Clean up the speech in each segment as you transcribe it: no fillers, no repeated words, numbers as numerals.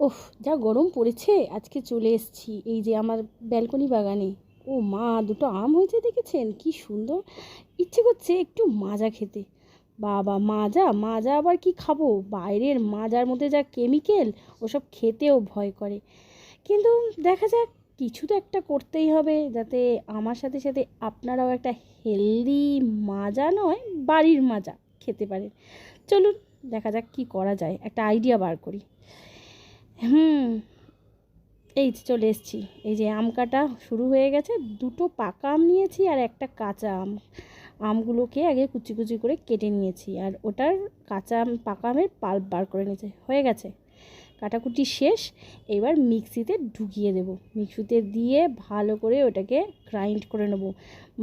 ওফ, যা গরম পড়েছে। আজকে চলে এসেছি এই যে আমার ব্যালকনি বাগানে। ও মা, দুটো আম হয়েছে দেখেছেন কি সুন্দর। ইচ্ছে করছে একটু মাজা খেতে। বাবা, মাজা মাজা আবার কি খাবো, বাইরের মাজার মধ্যে যা কেমিক্যাল, ওসব খেতেও ভয় করে। কিন্তু দেখা যাক, কিছু তো একটা করতেই হবে যাতে আমার সাথে সাথে আপনারাও একটা হেলদি মাজা নয়, বাড়ির মাজা খেতে পারেন। চলুন দেখা যাক কি করা যায়, একটা আইডিয়া বার করি। এই যে চলে এসেছি। এই যে আম কাটা শুরু হয়ে গেছে। দুটো পাকা আম নিয়েছি আর একটা কাঁচা আম। আমগুলোকে আগে কুচি কুচি করে কেটে নিয়েছি, আর ওটার কাঁচা আম পাকা আমের পাল্প বার করে নিয়েছে। হয়ে গেছে কাটাকুটি শেষ। এবার মিক্সিতে ঢুকিয়ে দেব। মিক্সিতে দিয়ে ভালো করে ওটাকে গ্রাইন্ড করে নেব।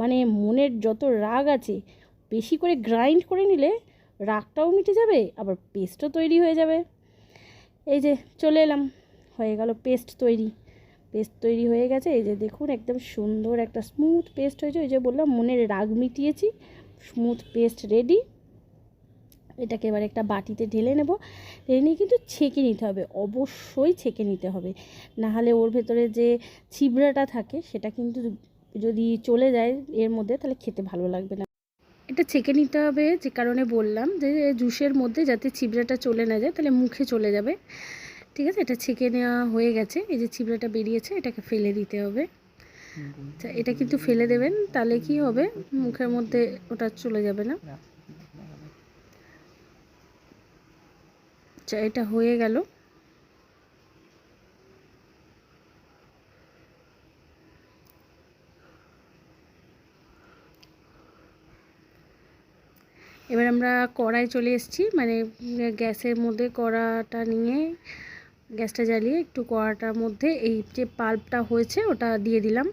মানে মনের যত রাগ আছে, বেশি করে গ্রাইন্ড করে নিলে রাগটাও মিটে যাবে, আবার পেস্টও তৈরি হয়ে যাবে। এই যে চলে এলাম, হয়ে গেল পেস্ট তৈরি। পেস্ট তৈরি হয়ে গেছে। এই যে দেখুন, একদম সুন্দর একটা স্মুথ পেস্ট হয়েছে। ওই যে বললাম মনের রাগ মিটিয়েছি। Smooth paste ready. এটাকে এবার একটা বাটিতে ঢেলে নেব। ঢেলে নিয়ে কিন্তু ছেঁকে নিতে হবে, অবশ্যই ছেঁকে নিতে হবে, নাহলে ওর ভেতরে যে ছিবড়াটা থাকে সেটা কিন্তু যদি চলে যায় এর মধ্যে, তাহলে খেতে ভালো লাগবে না। এটা ছেঁকে নিতে হবে যে কারণে বললাম, যে জুসের মধ্যে যাতে ছিবড়াটা চলে না যায়, তাহলে মুখে চলে যাবে। ঠিক আছে, এটা ছেঁকে নেওয়া হয়ে গেছে। এই যে ছিবড়াটা বেরিয়েছে, এটাকে ফেলে দিতে হবে। আচ্ছা, এটা কিন্তু ফেলে দেবেন, তাহলে কি হবে, মুখের মধ্যে ওটা চলে যাবে না। আচ্ছা, এটা হয়ে গেল। এবার আমরা কড়াই চলে এসেছি, মানে গ্যাসের মধ্যে কড়াটা নিয়ে গ্যাসটা জ্বালিয়ে একটু কড়াটার মধ্যে এই যে পাল্পটা হয়েছে ওটা দিয়ে দিলাম।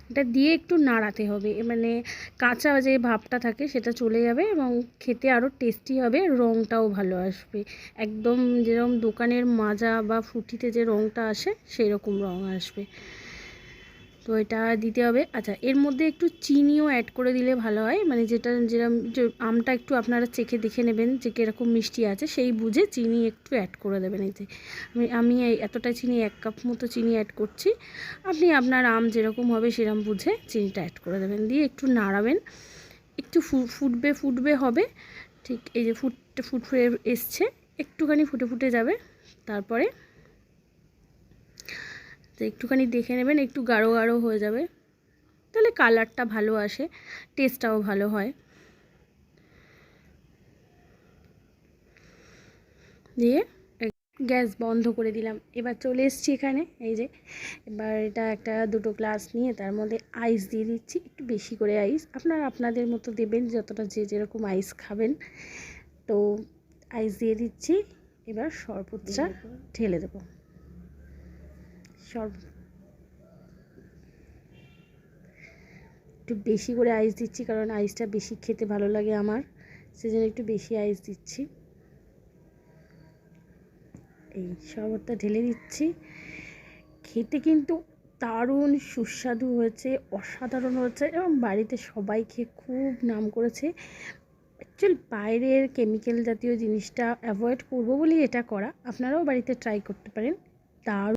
এটা দিয়ে একটু নাড়াতে হবে, মানে কাঁচা যে ভাবটা থাকে সেটা চলে যাবে এবং খেতে আরও টেস্টি হবে, রঙটাও ভালো আসবে। একদম যেরকম দোকানের মাজা বা ফ্রুটিতে যে রঙটা আসে সেই রকম রঙ আসবে। তো এটা দিতে হবে। আচ্ছা, এর মধ্যে একটু চিনিও অ্যাড করে দিলে ভালো হয়, মানে যেরকম যে আমটা একটু আপনারা চেখে দেখে নেবেন যে কীরকম মিষ্টি আছে, সেই বুঝে চিনি একটু অ্যাড করে দেবেন। এই যে আমি এতটা চিনি, 1 কাপ মতো চিনি অ্যাড করছি। আপনি আপনার আম যেরকম হবে সেরকম বুঝে চিনিটা অ্যাড করে দেবেন, দিয়ে একটু নাড়াবেন। একটু ফুটবে হবে। ঠিক এই যে ফুটে এসছে, একটুখানি ফুটে যাবে। তারপরে তো একটুখানি দেখে নেবেন, একটু গাঢ় গাঢ় হয়ে যাবে, তাহলে কালারটা ভালো আসে, টেস্টটাও ভালো হয়। দিয়ে গ্যাস বন্ধ করে দিলাম। এবার চলে এসেছি এখানে। এই যে এবার এটা একটা 2 গ্লাস নিয়ে তার মধ্যে আইস দিয়ে দিচ্ছি, একটু বেশি করে আইস, আপনারা আপনাদের মতো দেবেন, যতটা যে যেরকম আইস খাবেন। তো আইস দিয়ে দিচ্ছি। এবার শরবতটা ঢেলে দেবো। একটু বেশি করে আইস দিচ্ছি, কারণ আইসটা বেশি খেতে ভালো লাগে আমার, সেজন্য একটু বেশি আইস দিচ্ছি। এই শরবতটা ঢেলে দিচ্ছি। খেতে কিন্তু দারুণ সুস্বাদু হয়েছে, অসাধারণ হয়েছে, এবং বাড়িতে সবাই খেয়ে খুব নাম করেছে। অ্যাকচুয়ালি বাইরের কেমিক্যাল জাতীয় জিনিসটা অ্যাভয়েড করবো বলেই এটা করা। আপনারাও বাড়িতে ট্রাই করতে পারেন, দারুণ।